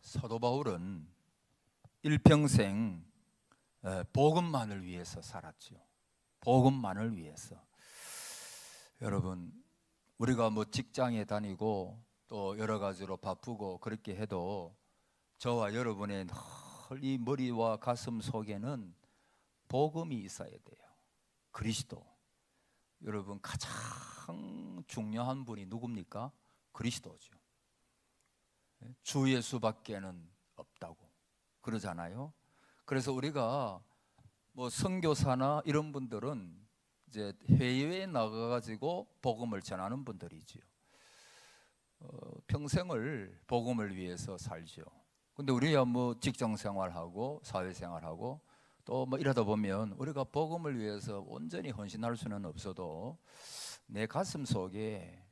사도 바울은 일평생 복음만을 위해서 살았죠. 복음만을 위해서. 여러분, 우리가 뭐 직장에 다니고 또 여러 가지로 바쁘고 그렇게 해도 저와 여러분의 이 머리와 가슴 속에는 복음이 있어야 돼요. 그리스도. 여러분, 가장 중요한 분이 누굽니까? 그리스도죠. 주 예수밖에는 없다고 그러잖아요. 그래서 우리가 뭐 선교사나 이런 분들은 이제 해외에 나가가지고 복음을 전하는 분들이지요. 평생을 복음을 위해서 살죠. 근데 우리야 뭐 직장 생활하고 사회 생활하고 또 뭐 이러다 보면 우리가 복음을 위해서 온전히 헌신할 수는 없어도 내 가슴 속에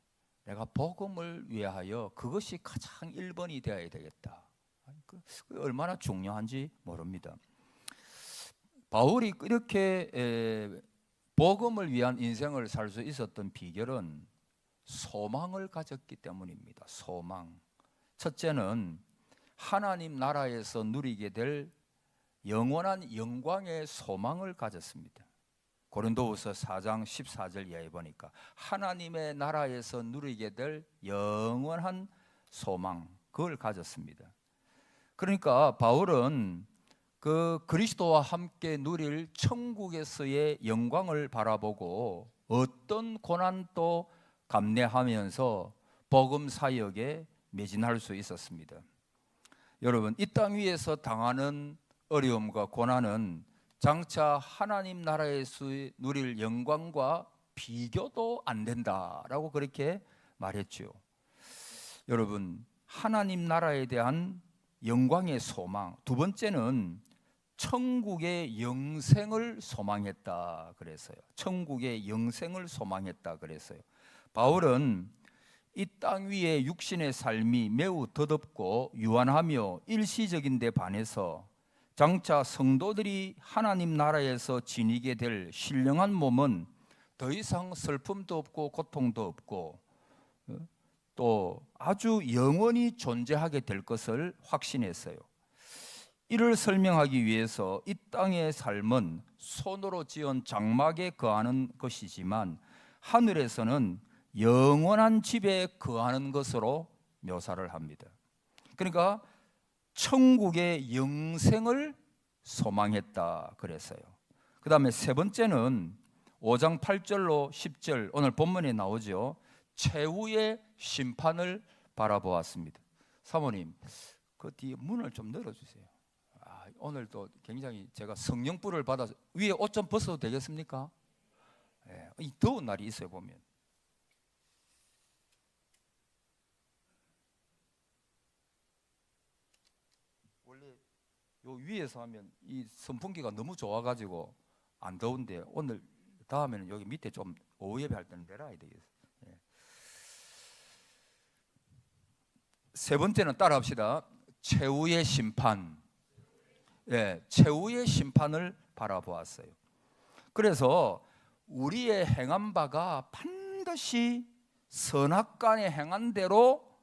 내가 복음을 위하여 그것이 가장 1번이 되어야 되겠다. 얼마나 중요한지 모릅니다. 바울이 이렇게 복음을 위한 인생을 살 수 있었던 비결은 소망을 가졌기 때문입니다. 소망. 첫째는 하나님 나라에서 누리게 될 영원한 영광의 소망을 가졌습니다. 고린도후서 4장 14절 이하에 보니까 하나님의 나라에서 누리게 될 영원한 소망, 그걸 가졌습니다. 그러니까 바울은 그 그리스도와 함께 누릴 천국에서의 영광을 바라보고 어떤 고난도 감내하면서 복음 사역에 매진할 수 있었습니다. 여러분, 이 땅 위에서 당하는 어려움과 고난은 장차 하나님 나라에서 누릴 영광과 비교도 안 된다라고 그렇게 말했죠. 여러분, 하나님 나라에 대한 영광의 소망. 두 번째는 천국의 영생을 소망했다 그랬어요. 천국의 영생을 소망했다 그랬어요. 바울은 이 땅 위의 육신의 삶이 매우 더덥고 유한하며 일시적인 데 반해서 장차 성도들이 하나님 나라에서 지니게 될 신령한 몸은 더 이상 슬픔도 없고 고통도 없고 또 아주 영원히 존재하게 될 것을 확신했어요. 이를 설명하기 위해서 이 땅의 삶은 손으로 지은 장막에 거하는 것이지만 하늘에서는 영원한 집에 거하는 것으로 묘사를 합니다. 그러니까 천국의 영생을 소망했다 그랬어요. 그 다음에 세 번째는 5장 8절로 10절 오늘 본문에 나오죠. 최후의 심판을 바라보았습니다. 사모님, 그 뒤에 문을 좀 열어주세요. 오늘도 굉장히 제가 성령불을 받아서 위에 옷 좀 벗어도 되겠습니까? 이 더운 날이 있어요. 보면 원래 요 위에서 하면 이 선풍기가 너무 좋아가지고 안 더운데 오늘 다음에는 여기 밑에 좀 오후 예배 할 때는 내려야 되겠어요. 세 번째는 따라합시다. 최후의 심판. 최후의 심판을 바라보았어요. 그래서 우리의 행한 바가 반드시 선악간에 행한 대로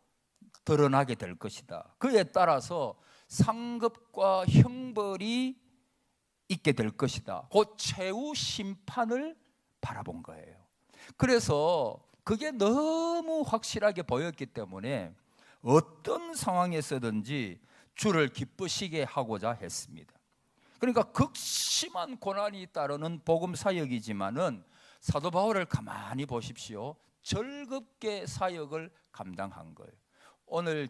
드러나게 될 것이다. 그에 따라서 상급과 형벌이 있게 될 것이다. 그 최후 심판을 바라본 거예요. 그래서 그게 너무 확실하게 보였기 때문에 어떤 상황에서든지 주를 기쁘시게 하고자 했습니다. 그러니까 극심한 고난이 따르는 복음 사역이지만은 사도 바울을 가만히 보십시오. 즐겁게 사역을 감당한 거예요. 오늘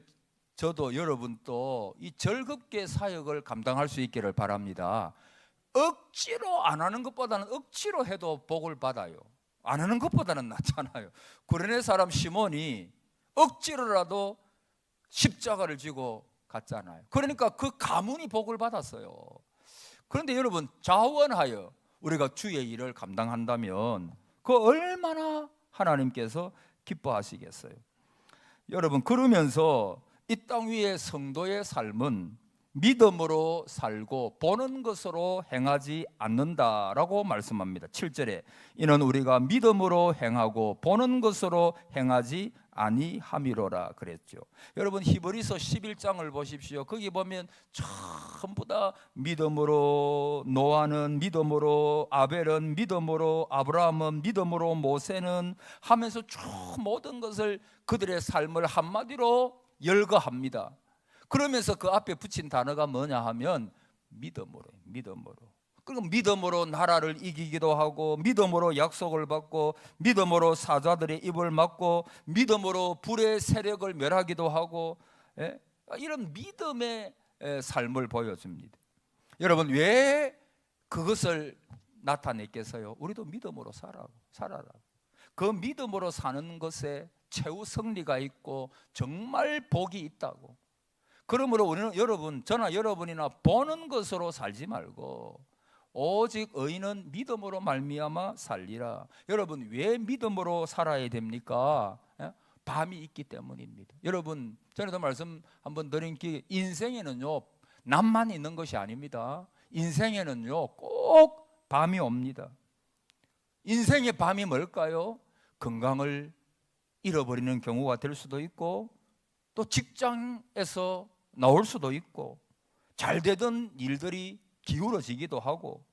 저도 여러분도 이 즐겁게 사역을 감당할 수 있기를 바랍니다. 억지로 안 하는 것보다는 억지로 해도 복을 받아요. 안 하는 것보다는 낫잖아요. 구레네 사람 시몬이 억지로라도 십자가를 지고 갔잖아요. 그러니까 그 가문이 복을 받았어요. 그런데 여러분, 자원하여 우리가 주의 일을 감당한다면 그 얼마나 하나님께서 기뻐하시겠어요. 여러분, 그러면서 이 땅 위의 성도의 삶은 믿음으로 살고 보는 것으로 행하지 않는다라고 말씀합니다. 7절에 이는 우리가 믿음으로 행하고 보는 것으로 행하지 아니함이로라 그랬죠. 여러분 히브리서 11장을 보십시오. 거기 보면 전부 다 믿음으로 노아는 믿음으로 아벨은 믿음으로 아브라함은 믿음으로 모세는 하면서 쭉 모든 것을 그들의 삶을 한마디로 열거합니다. 그러면서 그 앞에 붙인 단어가 뭐냐 하면 믿음으로. 그리고 믿음으로 나라를 이기기도 하고 믿음으로 약속을 받고 믿음으로 사자들의 입을 막고 믿음으로 불의 세력을 멸하기도 하고, 이런 믿음의 삶을 보여줍니다. 여러분 왜 그것을 나타냈겠어요? 우리도 믿음으로 살아라. 그 믿음으로 사는 것에 최후 승리가 있고 정말 복이 있다고. 그러므로 우리는 저나 여러분이나 보는 것으로 살지 말고 오직 의인은 믿음으로 말미암아 살리라. 여러분 왜 믿음으로 살아야 됩니까? 밤이 있기 때문입니다. 여러분 전에도 말씀 한번 드린 게 인생에는요 남만 있는 것이 아닙니다. 인생에는요 꼭 밤이 옵니다. 인생의 밤이 뭘까요? 건강을 잃어버리는 경우가 될 수도 있고, 또 직장에서 나올 수도 있고, 잘 되던 일들이 기울어지기도 하고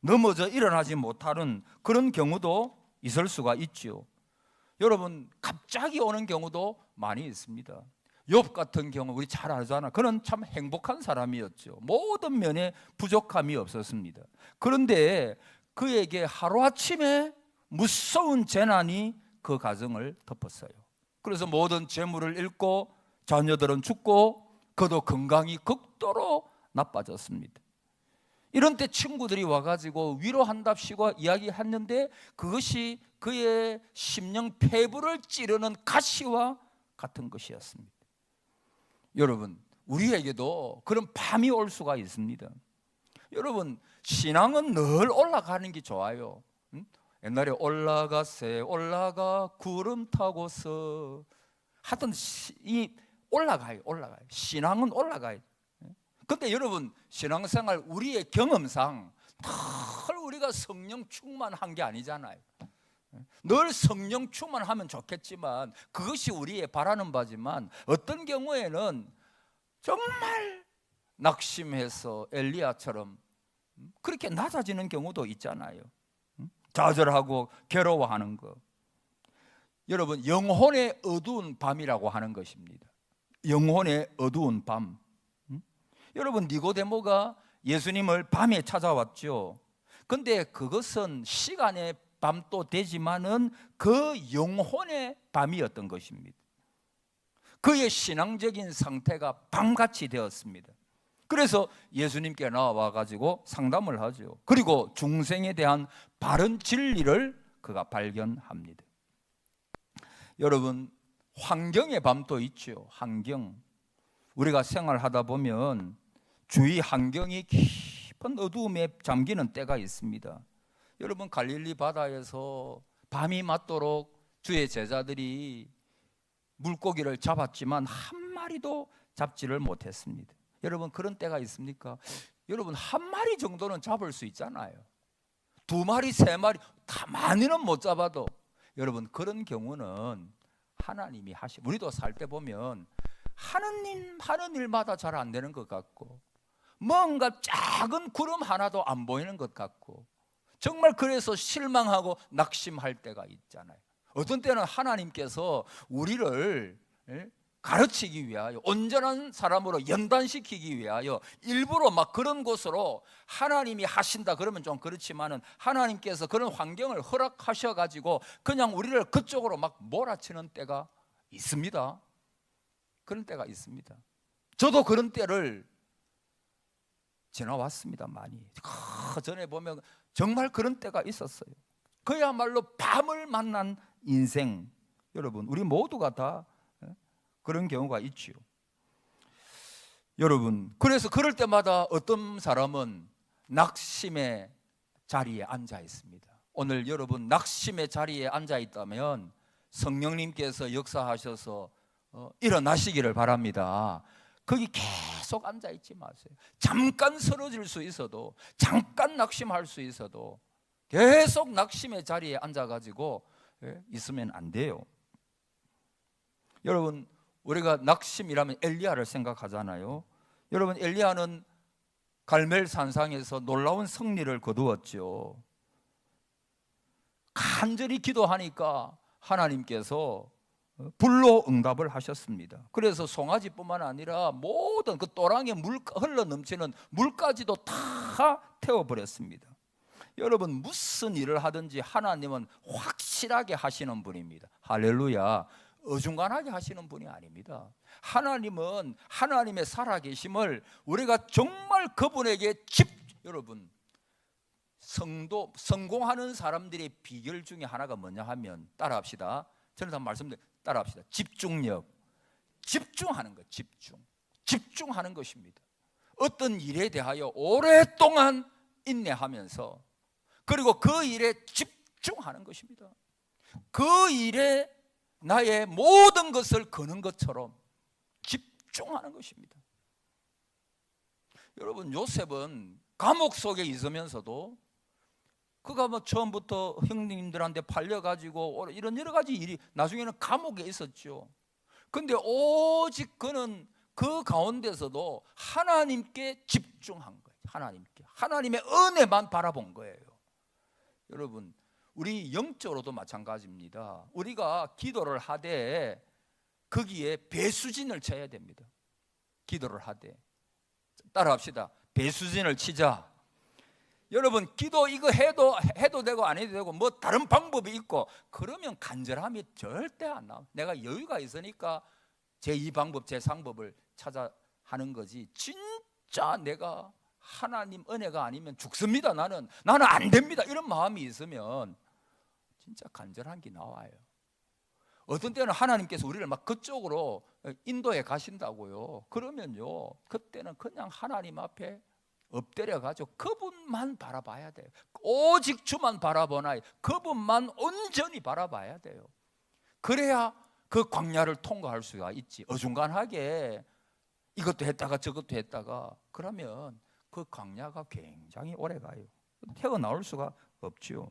넘어져 일어나지 못하는 그런 경우도 있을 수가 있죠. 여러분 갑자기 오는 경우도 많이 있습니다. 욥 같은 경우 우리 잘 알잖아. 그는 참 행복한 사람이었죠. 모든 면에 부족함이 없었습니다. 그런데 그에게 하루아침에 무서운 재난이 그 가정을 덮었어요. 그래서 모든 재물을 잃고 자녀들은 죽고 그도 건강이 극도로 나빠졌습니다. 이런 때 친구들이 와가지고 위로한답시고 이야기했는데 그것이 그의 심령 폐부를 찌르는 가시와 같은 것이었습니다. 여러분 우리에게도 그런 밤이 올 수가 있습니다. 여러분 신앙은 늘 올라가는 게 좋아요. 옛날에 올라가세 올라가 구름 타고서 하던 이 올라가요. 신앙은 올라가요. 근데 여러분 신앙생활 우리의 경험상 늘 우리가 성령 충만한 게 아니잖아요. 늘 성령 충만하면 좋겠지만 그것이 우리의 바라는 바지만 어떤 경우에는 정말 낙심해서 엘리야처럼 그렇게 낮아지는 경우도 있잖아요. 좌절하고 괴로워하는 것. 여러분 영혼의 어두운 밤이라고 하는 것입니다. 영혼의 어두운 밤. 여러분 니고데모가 예수님을 밤에 찾아왔죠. 근데 그것은 시간의 밤도 되지만은 그 영혼의 밤이었던 것입니다. 그의 신앙적인 상태가 밤같이 되었습니다. 그래서 예수님께 나와 가지고 상담을 하죠. 그리고 중생에 대한 바른 진리를 그가 발견합니다. 여러분 환경의 밤도 있죠. 환경. 우리가 생활하다 보면 주위 환경이 깊은 어두움에 잠기는 때가 있습니다. 여러분 갈릴리 바다에서 밤이 맞도록 주의 제자들이 물고기를 잡았지만 한 마리도 잡지를 못했습니다. 여러분 그런 때가 있습니까? 여러분 한 마리 정도는 잡을 수 있잖아요. 두 마리, 세 마리, 다 많이는 못 잡아도 여러분 그런 경우는 하나님이 우리도 살 때 보면 하는 일마다 잘 안 되는 것 같고 뭔가 작은 구름 하나도 안 보이는 것 같고 정말 그래서 실망하고 낙심할 때가 있잖아요. 어떤 때는 하나님께서 우리를 가르치기 위하여 온전한 사람으로 연단시키기 위하여 일부러 막 그런 곳으로 하나님이 하신다 그러면 좀 그렇지만은 하나님께서 그런 환경을 허락하셔 가지고 그냥 우리를 그쪽으로 막 몰아치는 때가 있습니다. 그런 때가 있습니다. 저도 그런 때를 지나왔습니다. 많이. 전에 보면 정말 그런 때가 있었어요. 그야말로 밤을 만난 인생. 여러분 우리 모두가 다 그런 경우가 있지요. 여러분 그래서 그럴 때마다 어떤 사람은 낙심의 자리에 앉아 있습니다. 오늘 여러분 낙심의 자리에 앉아 있다면 성령님께서 역사하셔서 일어나시기를 바랍니다. 거기 계속 앉아 있지 마세요. 잠깐 쓰러질 수 있어도 잠깐 낙심할 수 있어도 계속 낙심의 자리에 앉아가지고 있으면 안 돼요. 여러분, 우리가 낙심이라면 엘리야를 생각하잖아요. 여러분, 엘리야는 갈멜 산상에서 놀라운 승리를 거두었죠. 간절히 기도하니까 하나님께서 불로 응답을 하셨습니다. 그래서 송아지뿐만 아니라 모든 그 또랑에 흘러 넘치는 물까지도 다 태워버렸습니다. 여러분, 무슨 일을 하든지 하나님은 확실하게 하시는 분입니다. 할렐루야. 어중간하게 하시는 분이 아닙니다. 하나님은 하나님의 살아계심을 우리가 정말 그분에게 여러분, 성공하는 사람들의 비결 중에 하나가 뭐냐 하면, 따라합시다. 저는 다 말씀드려요. 따라합시다. 집중력. 집중하는 것. 집중하는 것입니다. 어떤 일에 대하여 오랫동안 인내하면서, 그리고 그 일에 집중하는 것입니다. 그 일에 나의 모든 것을 거는 것처럼 집중하는 것입니다. 여러분, 요셉은 감옥 속에 있으면서도 그가 뭐 처음부터 형님들한테 팔려가지고 이런 여러 가지 일이, 나중에는 감옥에 있었죠. 근데 오직 그는 그 가운데서도 하나님께 집중한 거예요. 하나님의 은혜만 바라본 거예요. 여러분, 우리 영적으로도 마찬가지입니다. 우리가 기도를 하되 거기에 배수진을 쳐야 됩니다. 기도를 하되. 따라합시다. 배수진을 치자. 여러분, 기도 이거 해도 되고 안 해도 되고 뭐 다른 방법이 있고 그러면 간절함이 절대 안 나와. 내가 여유가 있으니까 제2 방법, 제3법을 찾아 하는 거지, 진짜 내가 하나님 은혜가 아니면 죽습니다. 나는 안 됩니다. 이런 마음이 있으면 진짜 간절한 게 나와요. 어떤 때는 하나님께서 우리를 막 그쪽으로 인도해 가신다고요. 그러면요, 그때는 그냥 하나님 앞에 엎드려 가지고 그분만 바라봐야 돼요. 오직 주만 바라보나, 그분만 온전히 바라봐야 돼요. 그래야 그 광야를 통과할 수가 있지. 어중간하게 이것도 했다가 저것도 했다가 그러면 그 광야가 굉장히 오래 가요. 헤어나올 수가 없죠.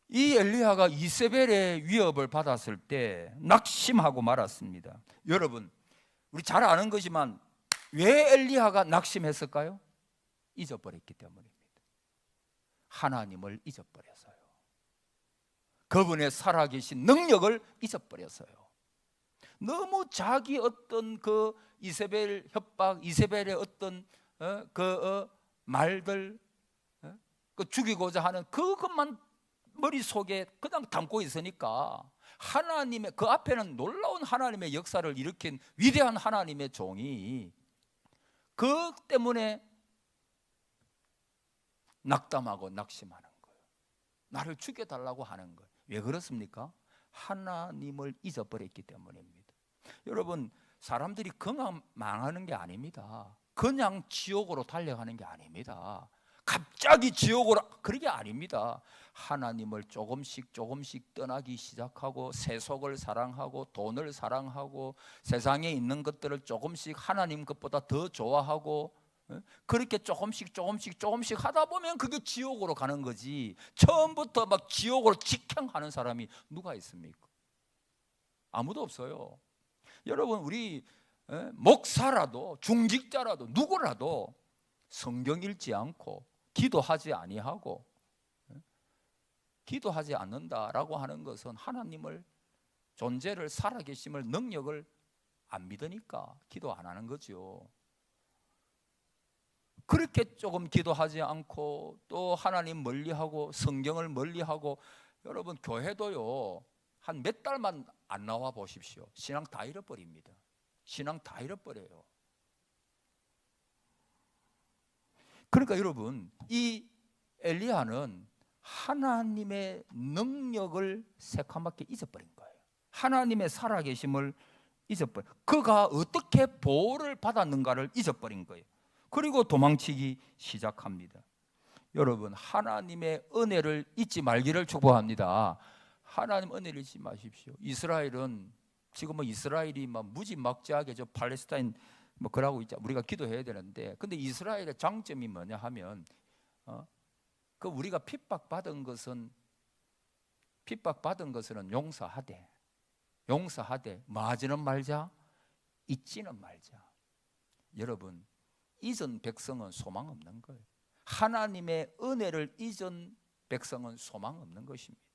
이 엘리야가 이세벨의 위협을 받았을 때 낙심하고 말았습니다. 여러분, 우리 잘 아는 것이지만 왜 엘리야가 낙심했을까요? 잊어버렸기 때문입니다. 하나님을 잊어버렸어요. 그분의 살아계신 능력을 잊어버렸어요. 너무 자기 어떤 그 이세벨 협박, 이세벨의 어떤 말들, 그 죽이고자 하는 그것만 머릿속에 그냥 담고 있으니까 하나님의 그 앞에는 놀라운 하나님의 역사를 일으킨 위대한 하나님의 종이 그 때문에 낙담하고 낙심하는 거예요. 나를 죽여달라고 하는 거예요. 왜 그렇습니까? 하나님을 잊어버렸기 때문입니다. 여러분, 사람들이 그냥 망하는 게 아닙니다. 그냥 지옥으로 달려가는 게 아닙니다. 갑자기 지옥으로, 그게 아닙니다. 하나님을 조금씩 떠나기 시작하고 세속을 사랑하고 돈을 사랑하고 세상에 있는 것들을 조금씩 하나님 것보다 더 좋아하고, 그렇게 조금씩 하다 보면 그게 지옥으로 가는 거지. 처음부터 막 지옥으로 직행하는 사람이 누가 있습니까? 아무도 없어요. 여러분, 우리 목사라도 중직자라도 누구라도 성경 읽지 않고 기도하지 아니하고 기도하지 않는다라고 하는 것은 하나님을, 존재를, 살아계심을, 능력을 안 믿으니까 기도 안 하는 거죠. 그렇게 조금 기도하지 않고 또 하나님 멀리하고 성경을 멀리하고, 여러분, 교회도요 한 몇 달만 안 나와 보십시오. 신앙 다 잃어버립니다. 신앙 다 잃어버려요. 그러니까 여러분, 이 엘리야는 하나님의 능력을 새카맣게 잊어버린 거예요. 하나님의 살아계심을 잊어버린, 그가 어떻게 보호를 받았는가를 잊어버린 거예요. 그리고 도망치기 시작합니다. 여러분, 하나님의 은혜를 잊지 말기를 축복합니다. 하나님 은혜를 잊지 마십시오. 이스라엘은 지금 이스라엘이 무지막지하게 저 팔레스타인 그러고 있자. 우리가 기도해야 되는데, 근데 이스라엘의 장점이 뭐냐 하면 그 우리가 핍박받은 것은 용서하되 용서하되 뭐하지는 말자, 잊지는 말자. 여러분, 잊은 백성은 소망 없는 거예요. 하나님의 은혜를 잊은 백성은 소망 없는 것입니다.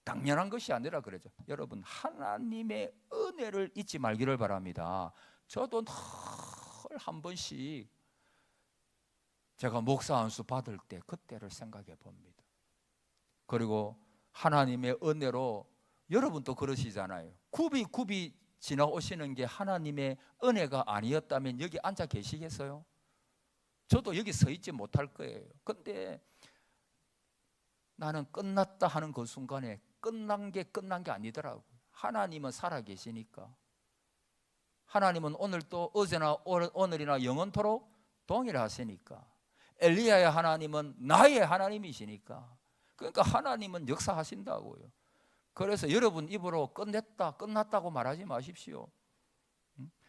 당연한 것이 아니라 그러죠. 여러분, 하나님의 은혜를 잊지 말기를 바랍니다. 저도 늘 한 번씩 제가 목사 안수 받을 때 그때를 생각해 봅니다. 그리고 하나님의 은혜로, 여러분도 그러시잖아요. 굽이 지나오시는 게 하나님의 은혜가 아니었다면 여기 앉아 계시겠어요? 저도 여기 서 있지 못할 거예요. 근데 나는 끝났다 하는 그 순간에 끝난 게 아니더라고요. 하나님은 살아 계시니까. 하나님은 오늘도 어제나 오늘이나 영원토록 동일하시니까. 엘리야의 하나님은 나의 하나님이시니까. 그러니까 하나님은 역사하신다고요. 그래서 여러분 입으로 끝났다고 말하지 마십시오.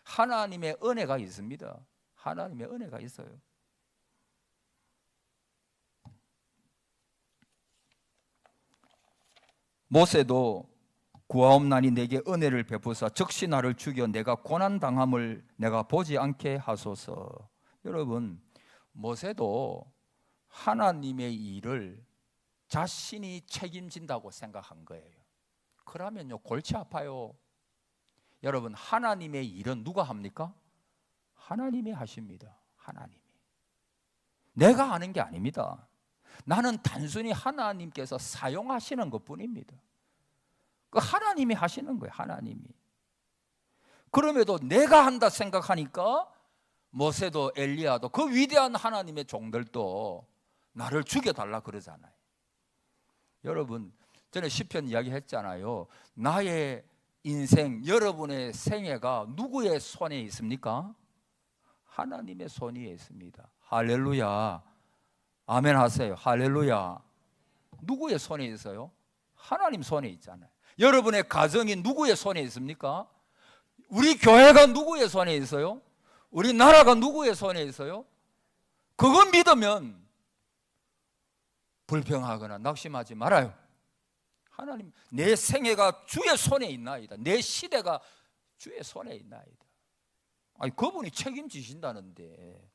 하나님의 은혜가 있습니다. 하나님의 은혜가 있어요. 모세도 구하옵나니 내게 은혜를 베푸사 즉시 나를 죽여 내가 고난당함을 내가 보지 않게 하소서. 여러분, 모세도 하나님의 일을 자신이 책임진다고 생각한 거예요. 그러면요, 골치 아파요. 여러분, 하나님의 일은 누가 합니까? 하나님이 하십니다. 하나님이. 내가 하는 게 아닙니다. 나는 단순히 하나님께서 사용하시는 것뿐입니다. 그 하나님이 하시는 거예요. 하나님이. 그럼에도 내가 한다 생각하니까 모세도 엘리야도 그 위대한 하나님의 종들도 나를 죽여달라 그러잖아요. 여러분, 전에 시편 이야기 했잖아요. 나의 인생, 여러분의 생애가 누구의 손에 있습니까? 하나님의 손 위에 있습니다. 할렐루야. 아멘 하세요. 할렐루야. 누구의 손에 있어요? 하나님 손에 있잖아요. 여러분의 가정이 누구의 손에 있습니까? 우리 교회가 누구의 손에 있어요? 우리 나라가 누구의 손에 있어요? 그거 믿으면 불평하거나 낙심하지 말아요. 하나님, 내 생애가 주의 손에 있나이다. 내 시대가 주의 손에 있나이다. 아니, 그분이 책임지신다는데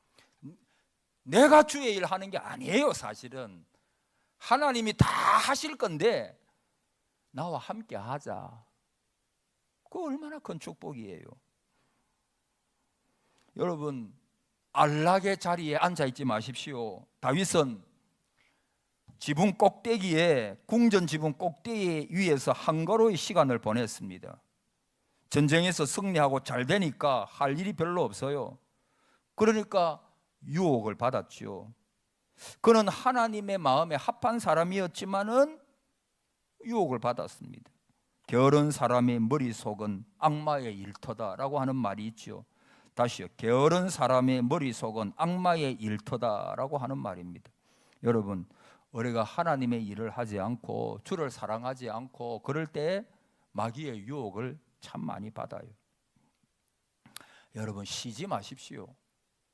내가 주의 일 하는 게 아니에요. 사실은 하나님이 다 하실 건데 나와 함께 하자. 그거 얼마나 큰 축복이에요. 여러분, 안락의 자리에 앉아있지 마십시오. 다윗은 지붕 꼭대기에, 궁전 지붕 꼭대기 위에서 한가로이 시간을 보냈습니다. 전쟁에서 승리하고 잘 되니까 할 일이 별로 없어요. 그러니까 유혹을 받았죠. 그는 하나님의 마음에 합한 사람이었지만은 유혹을 받았습니다. 게으른 사람의 머릿속은 악마의 일터다라고 하는 말이 있죠. 다시요. 게으른 사람의 머릿속은 악마의 일터다라고 하는 말입니다. 여러분, 우리가 하나님의 일을 하지 않고 주를 사랑하지 않고 그럴 때 마귀의 유혹을 참 많이 받아요. 여러분, 쉬지 마십시오.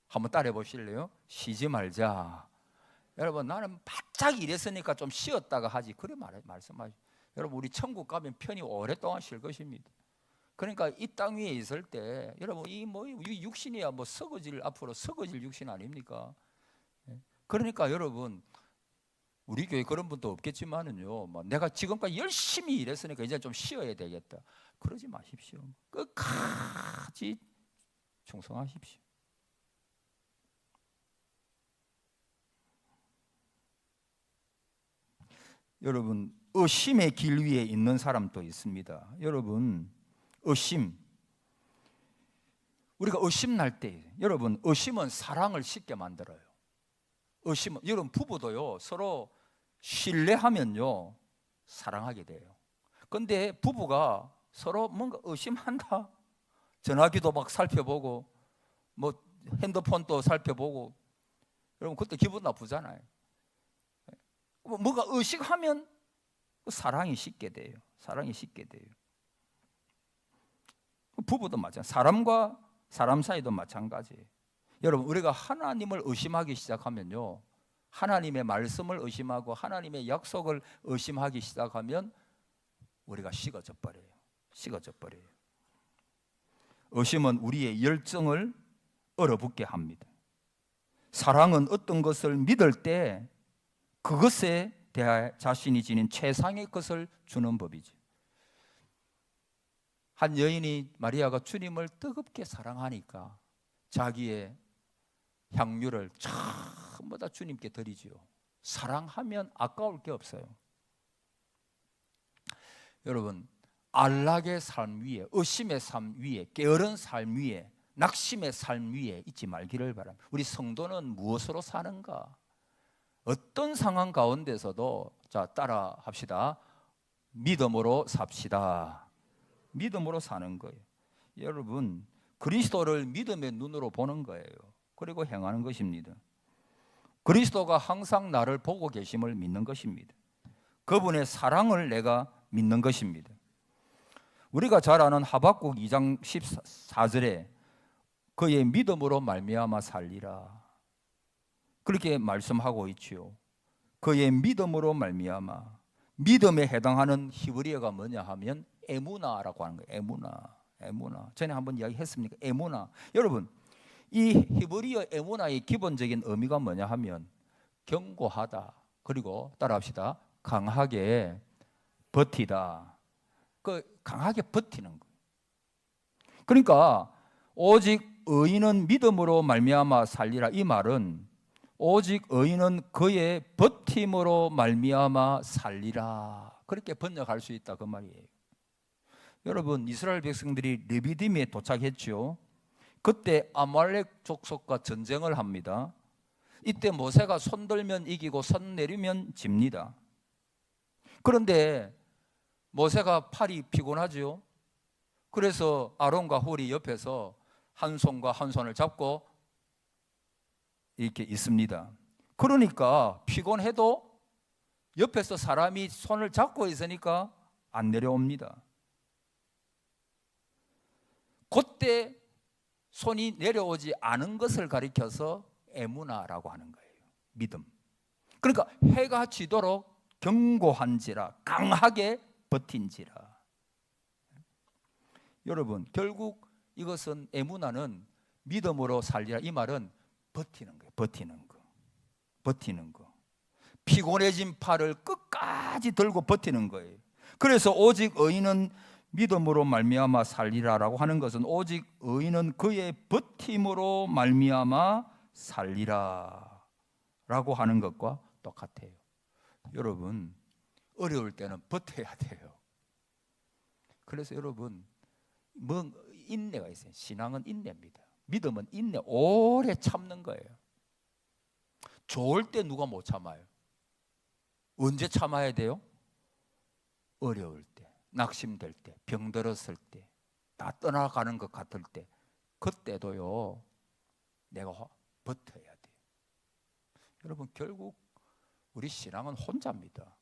한번 따라해 보실래요? 쉬지 말자. 여러분, 나는 바짝 일했으니까 좀 쉬었다가 하지. 그래 말씀하시죠. 여러분, 우리 천국 가면 편히 오랫동안 쉴 것입니다. 그러니까 이 땅 위에 있을 때 여러분, 이 육신이야 앞으로 썩어질 육신 아닙니까? 그러니까 여러분, 우리 교회 그런 분도 없겠지만은요, 내가 지금까지 열심히 일했으니까 이제 좀 쉬어야 되겠다. 그러지 마십시오. 끝까지 충성하십시오. 여러분, 의심의 길 위에 있는 사람도 있습니다. 여러분, 의심. 우리가 의심 날 때, 여러분, 의심은 사랑을 쉽게 만들어요. 의심은, 여러분, 부부도요, 서로 신뢰하면요, 사랑하게 돼요. 근데 부부가 서로 뭔가 의심한다. 전화기도 막 살펴보고, 핸드폰도 살펴보고, 여러분, 그때 기분 나쁘잖아요. 뭐가 의식하면 사랑이 쉽게 돼요. 사랑이 쉽게 돼요. 부부도 마찬가지, 사람과 사람 사이도 마찬가지예요. 여러분, 우리가 하나님을 의심하기 시작하면요, 하나님의 말씀을 의심하고 하나님의 약속을 의심하기 시작하면 우리가 식어져 버려요. 식어져 버려요. 의심은 우리의 열정을 얼어붙게 합니다. 사랑은 어떤 것을 믿을 때 그것에 대하여 자신이 지닌 최상의 것을 주는 법이죠. 한 여인이 마리아가 주님을 뜨겁게 사랑하니까 자기의 향유를 전부 다 주님께 드리지요. 사랑하면 아까울 게 없어요. 여러분, 안락의 삶 위에, 의심의 삶 위에, 게으른 삶 위에, 낙심의 삶 위에 있지 말기를 바랍니다. 우리 성도는 무엇으로 사는가? 어떤 상황 가운데서도 자 따라 합시다. 믿음으로 삽시다. 믿음으로 사는 거예요. 여러분, 그리스도를 믿음의 눈으로 보는 거예요. 그리고 행하는 것입니다. 그리스도가 항상 나를 보고 계심을 믿는 것입니다. 그분의 사랑을 내가 믿는 것입니다. 우리가 잘 아는 하박국 2장 14절에 그의 믿음으로 말미암아 살리라 그렇게 말씀하고 있지요. 그의 믿음으로 말미암아. 믿음에 해당하는 히브리어가 뭐냐 하면 에무나라고 하는 거예요. 에무나. 전에 한번 이야기했습니까? 에무나. 여러분, 이 히브리어 에무나의 기본적인 의미가 뭐냐 하면 견고하다. 그리고 따라합시다. 강하게 버티다. 강하게 버티는 거예요. 그러니까 오직 의인은 믿음으로 말미암아 살리라. 이 말은 오직 의인은 그의 버팀으로 말미암아 살리라. 그렇게 번역할 수 있다 그 말이에요. 여러분, 이스라엘 백성들이 르비딤에 도착했죠. 그때 아말렉 족속과 전쟁을 합니다. 이때 모세가 손 들면 이기고 손 내리면 집니다. 그런데 모세가 팔이 피곤하죠. 그래서 아론과 홀이 옆에서 한 손과 한 손을 잡고 이렇게 있습니다. 그러니까 피곤해도 옆에서 사람이 손을 잡고 있으니까 안 내려옵니다. 그때 손이 내려오지 않은 것을 가리켜서 에무나라고 하는 거예요. 믿음. 그러니까 해가 지도록 견고한지라, 강하게 버틴지라. 여러분, 결국 이것은 에무나는 믿음으로 살리라. 이 말은 버티는 거예요. 버티는 거. 피곤해진 팔을 끝까지 들고 버티는 거예요. 그래서 오직 의인은 믿음으로 말미암아 살리라라고 하는 것은 오직 의인은 그의 버팀으로 말미암아 살리라라고 하는 것과 똑같아요. 여러분, 어려울 때는 버텨야 돼요. 그래서 여러분, 인내가 있어요. 신앙은 인내입니다. 믿음은 인내, 오래 참는 거예요. 좋을 때 누가 못 참아요? 언제 참아야 돼요? 어려울 때, 낙심될 때, 병들었을 때, 다 떠나가는 것 같을 때, 그때도요 내가 버텨야 돼요. 여러분, 결국 우리 신앙은 혼자입니다.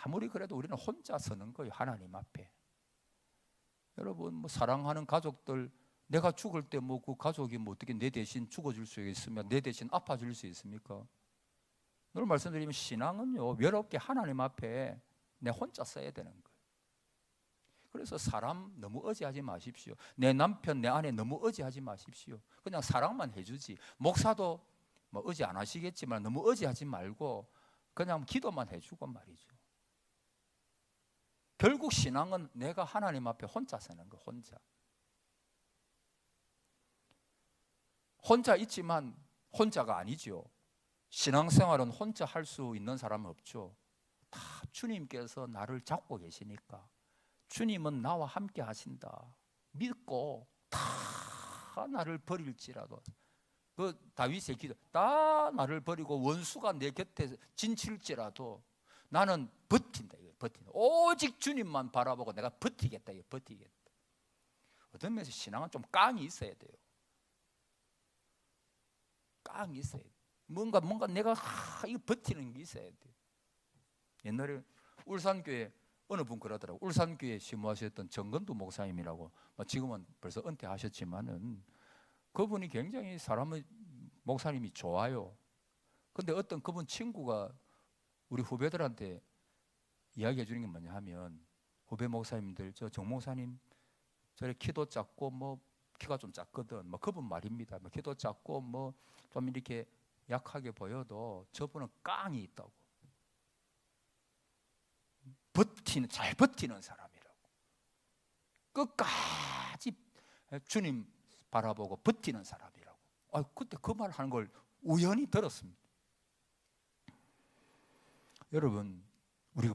아무리 그래도 우리는 혼자 서는 거예요. 하나님 앞에. 여러분, 사랑하는 가족들, 내가 죽을 때 그 가족이 어떻게 내 대신 죽어줄 수 있으면 내 대신 아파줄 수 있습니까? 늘 말씀드리면 신앙은요 외롭게 하나님 앞에 내 혼자 써야 되는 거예요. 그래서 사람 너무 의지하지 마십시오. 내 남편, 내 아내 너무 의지하지 마십시오. 그냥 사랑만 해주지. 목사도 의지 안 하시겠지만 너무 의지하지 말고 그냥 기도만 해주고 말이죠. 결국 신앙은 내가 하나님 앞에 혼자 서는 거. 혼자 있지만 혼자가 아니죠. 신앙생활은 혼자 할 수 있는 사람은 없죠. 다 주님께서 나를 잡고 계시니까 주님은 나와 함께 하신다 믿고 다 나를 버릴지라도, 그 다윗의 기도, 다 나를 버리고 원수가 내 곁에 진칠지라도 나는 버틴다. 오직 주님만 바라보고 내가 버티겠다. 어떤 면에서 신앙은 좀 깡이 있어야 돼요. 깡이 있어야 돼요. 뭔가 내가 이거 버티는 게 있어야 돼요. 옛날에 울산교회 어느 분 그러더라고요. 울산교회 심무하셨던 정건두 목사님이라고, 지금은 벌써 은퇴하셨지만은 그분이 굉장히 사람의 목사님이 좋아요. 근데 어떤 그분 친구가 우리 후배들한테 이야기해 주는 게 뭐냐 하면, 후배 목사님들, 저 정 목사님 저래 키도 작고 뭐 키가 좀 작거든. 뭐 그분 말입니다. 뭐 키도 작고 뭐 좀 이렇게 약하게 보여도 저분은 깡이 있다고. 잘 버티는 사람이라고. 끝까지 주님 바라보고 버티는 사람이라고. 그때 그 말 하는 걸 우연히 들었습니다. 여러분, 우리가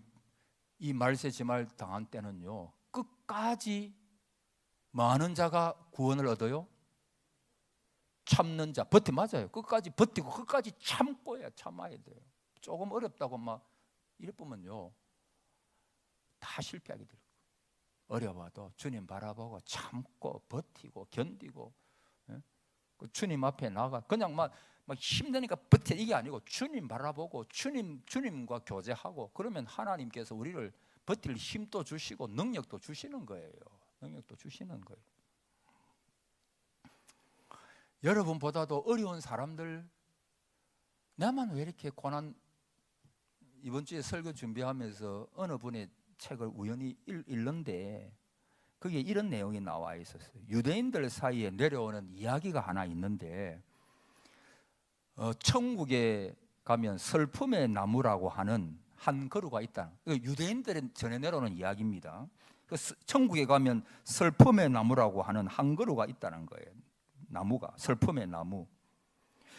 이 말세지말 당한 때는요, 끝까지 많은 자가 구원을 얻어요. 참는 자, 맞아요. 끝까지 버티고 끝까지 참아야 돼요. 조금 어렵다고 막 이래 보면요, 다 실패하게 돼요. 어려워도 주님 바라보고 참고 버티고 견디고, 주님 앞에 나가 그냥 막 힘드니까 버텨 이게 아니고 주님 바라보고 주님과 교제하고, 그러면 하나님께서 우리를 버틸 힘도 주시고 능력도 주시는 거예요. 여러분보다도 어려운 사람들, 나만 왜 이렇게 고난. 이번 주에 설교 준비하면서 어느 분의 책을 우연히 읽는데 거기에 이런 내용이 나와 있었어요. 유대인들 사이에 내려오는 이야기가 하나 있는데, 천국에 가면 슬픔의 나무라고 하는 한 그루가 있다. 유대인들이 전해 내려오는 이야기입니다. 천국에 가면 슬픔의 나무라고 하는 한 그루가 있다는 거예요. 나무가, 슬픔의 나무.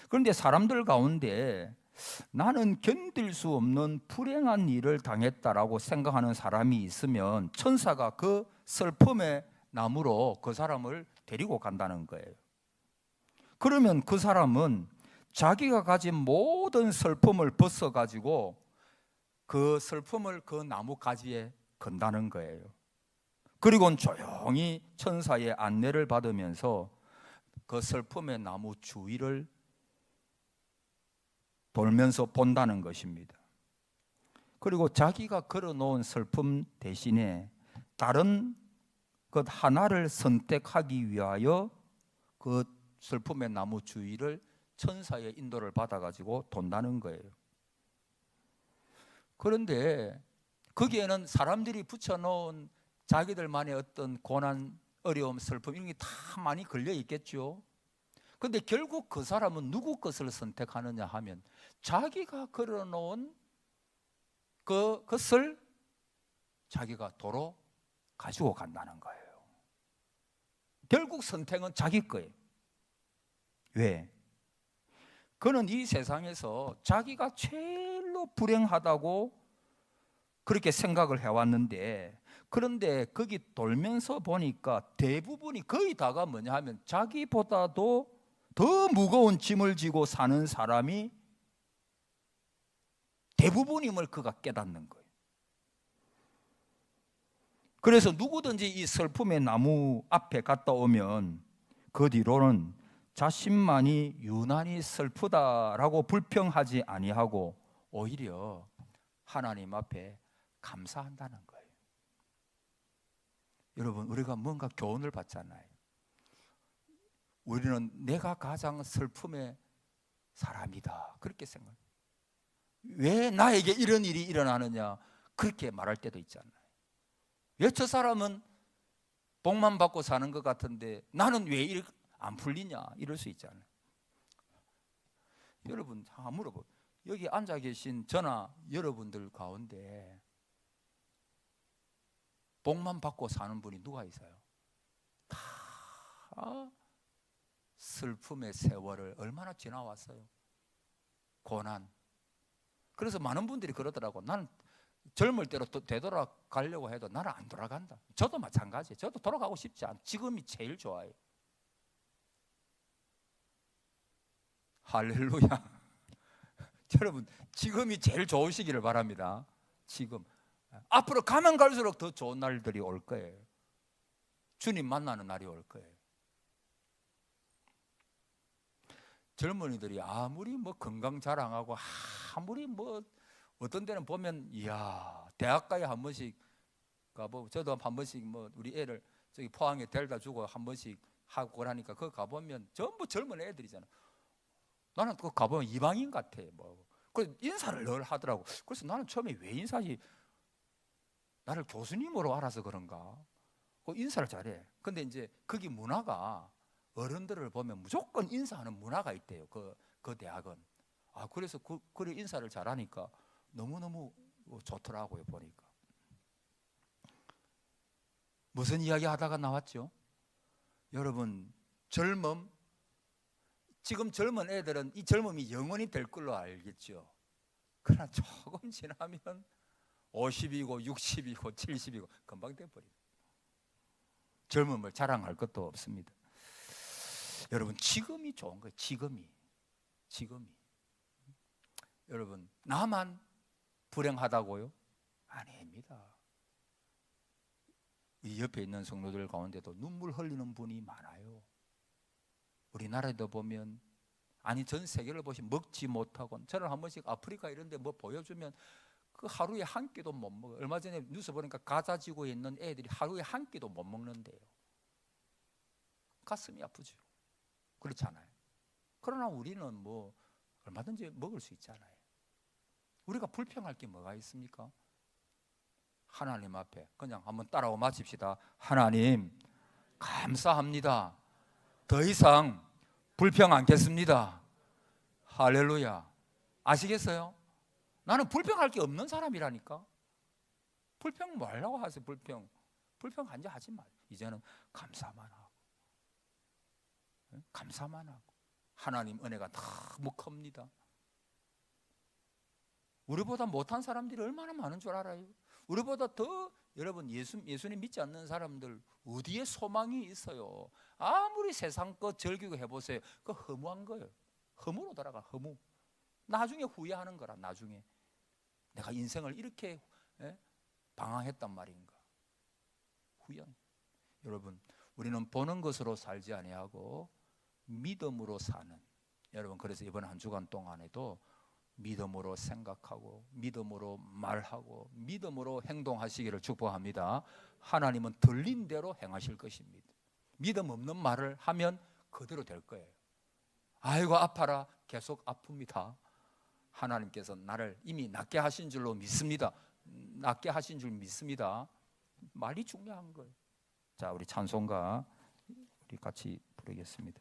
그런데 사람들 가운데 나는 견딜 수 없는 불행한 일을 당했다라고 생각하는 사람이 있으면 천사가 그 슬픔의 나무로 그 사람을 데리고 간다는 거예요. 그러면 그 사람은 자기가 가진 모든 슬픔을 벗어가지고 그 슬픔을 그 나무 가지에 건다는 거예요. 그리고는 조용히 천사의 안내를 받으면서 그 슬픔의 나무 주위를 돌면서 본다는 것입니다. 그리고 자기가 걸어놓은 슬픔 대신에 다른 것 하나를 선택하기 위하여 그 슬픔의 나무 주위를 천사의 인도를 받아가지고 돈다는 거예요. 그런데 거기에는 사람들이 붙여놓은 자기들만의 어떤 고난, 어려움, 슬픔 이런 게 다 많이 걸려 있겠죠. 그런데 결국 그 사람은 누구 것을 선택하느냐 하면 자기가 걸어놓은 그것을 자기가 도로 가지고 간다는 거예요. 결국 선택은 자기 거예요. 왜? 그는 이 세상에서 자기가 제일로 불행하다고 그렇게 생각을 해왔는데, 그런데 거기 돌면서 보니까 대부분이 거의 다가 뭐냐 하면 자기보다도 더 무거운 짐을 지고 사는 사람이 대부분임을 그가 깨닫는 거예요. 그래서 누구든지 이 슬픔의 나무 앞에 갔다 오면 그 뒤로는 자신만이 유난히 슬프다라고 불평하지 아니하고 오히려 하나님 앞에 감사한다는 거예요. 여러분, 우리가 뭔가 교훈을 받잖아요. 우리는 내가 가장 슬픔의 사람이다 그렇게 생각해요. 왜 나에게 이런 일이 일어나느냐 그렇게 말할 때도 있잖아요. 왜 저 사람은 복만 받고 사는 것 같은데 나는 왜 이렇게 안 풀리냐 이럴 수 있잖아요. 여러분 한번 물어봐요. 여기 앉아 계신 저나 여러분들 가운데 복만 받고 사는 분이 누가 있어요? 다 슬픔의 세월을 얼마나 지나왔어요. 고난. 그래서 많은 분들이 그러더라고. 나는 젊을 때로 되돌아가려고 해도 나는 안 돌아간다. 저도 마찬가지예요. 저도 돌아가고 싶지 않아요. 지금이 제일 좋아요. 할렐루야. 여러분, 지금이 제일 좋으시기를 바랍니다. 지금. 앞으로 가면 갈수록 더 좋은 날들이 올 거예요. 주님 만나는 날이 올 거예요. 젊은이들이 아무리 뭐 건강 자랑하고 아무리 뭐 어떤 데는 보면 이야 대학가에 한 번씩 가보고, 저도 한 번씩 뭐 우리 애를 저기 포항에 데려다 주고 한 번씩 하고 그러니까 그거 가보면 전부 젊은 애들이잖아. 나는 그거 가보면 이방인 같아. 뭐 그래서 인사를 늘 하더라고. 그래서 나는 처음에 왜 인사지? 나를 교수님으로 알아서 그런가? 인사를 잘해. 근데 이제 거기 문화가 어른들을 보면 무조건 인사하는 문화가 있대요. 그 대학은. 그래서 그래 인사를 잘하니까 너무너무 좋더라고요, 보니까. 무슨 이야기 하다가 나왔죠? 여러분, 젊음. 지금 젊은 애들은 이 젊음이 영원히 될 걸로 알겠죠. 그러나 조금 지나면 50이고 60이고 70이고 금방 돼버려요. 젊음을 자랑할 것도 없습니다. 여러분, 지금이 좋은 거예요. 지금이. 여러분, 나만 불행하다고요? 아닙니다. 이 옆에 있는 성도들 가운데도 눈물 흘리는 분이 많아요. 우리나라에도 보면, 아니 전 세계를 보시면 먹지 못하고, 저는 한 번씩 아프리카 이런 데 뭐 보여주면 그 하루에 한 끼도 못 먹어요. 얼마 전에 뉴스 보니까 가자 지구에 있는 애들이 하루에 한 끼도 못 먹는데요. 가슴이 아프죠. 그렇잖아요. 그러나 우리는 뭐 얼마든지 먹을 수 있잖아요. 우리가 불평할 게 뭐가 있습니까? 하나님 앞에 그냥 한번 따라오 마칩시다. 하나님 감사합니다. 더 이상 불평 않겠습니다. 할렐루야. 아시겠어요? 나는 불평할 게 없는 사람이라니까. 불평 뭐 하려고 하세요? 불평 한자 하지 마. 이제는 감사만 하고, 감사만 하고. 하나님 은혜가 너무 큽니다. 우리보다 못한 사람들이 얼마나 많은 줄 알아요? 우리보다 더, 여러분, 예수님 믿지 않는 사람들 어디에 소망이 있어요? 아무리 세상 것 즐기고 해보세요. 그거 허무한 거예요. 허무로 돌아가. 허무. 나중에 후회하는 거라. 나중에 내가 인생을 이렇게 방황했단 말인가. 후연. 여러분, 우리는 보는 것으로 살지 아니하고 믿음으로 사는, 여러분, 그래서 이번 한 주간 동안에도 믿음으로 생각하고 믿음으로 말하고 믿음으로 행동하시기를 축복합니다. 하나님은 들린 대로 행하실 것입니다. 믿음 없는 말을 하면 그대로 될 거예요. 아이고 아파라, 계속 아픕니다. 하나님께서 나를 이미 낫게 하신 줄로 믿습니다. 낫게 하신 줄 믿습니다. 말이 중요한 거예요. 자, 우리 찬송가 우리 같이 부르겠습니다.